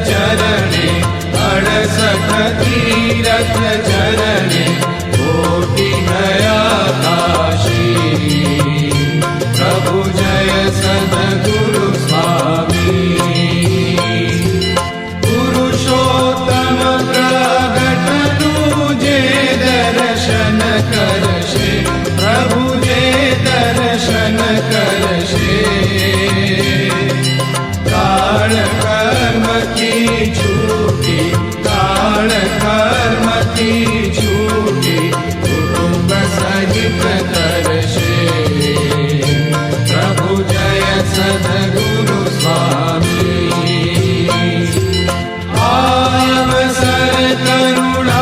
चरणे 68 तीरथ चरणे कोटि गया काशी। प्रभु जय सद्गुरु स्वामी। पुरुषोत्तम प्रगट तुझे दर्शन करशे प्रभु जे दर्शन करशे। काल कर्म की छूटी काल कर्म की छूटी कुटुंब सहित करशे। प्रभु जय सद्गुरु स्वामी। अवसर करुणा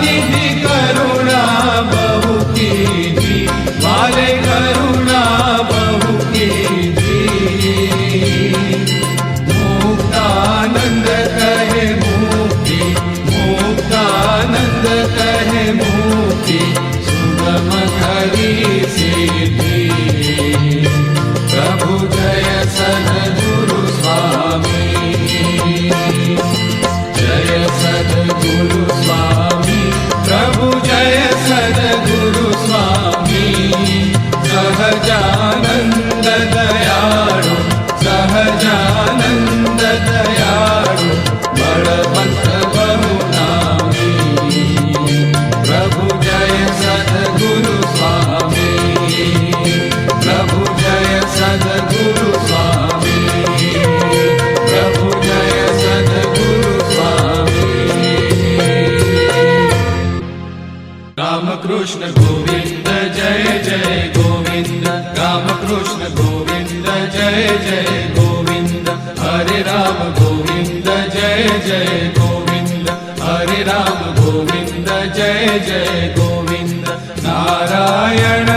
निधि करुणा बहु कीजी वाले करुणा बहु कीजी। मुक्तानंद कहे मुक्ति मुक्तानंद कहे मुक्ति सुगम करी सिद्धि। प्रभु जय सद्गुरु स्वामी। जय सद्गुरु स्वामी प्रभु जय सद्गुरु स्वामी। सहजानंद दयाळु सहजानंद दयाळु बलवंत बहु नामी। प्रभु जय सद्गुरु स्वामी। प्रभु जय सद्गुरु स्वामी। प्रभु जय सद्गुरु स्वामी। राम कृष्ण गोविंद जय जय गोविंद। राम कृष्ण गोविंद जय जय गोविंद। हरे राम गोविंद जय जय गोविंद। हरे राम गोविंद जय जय गोविंद। नारायण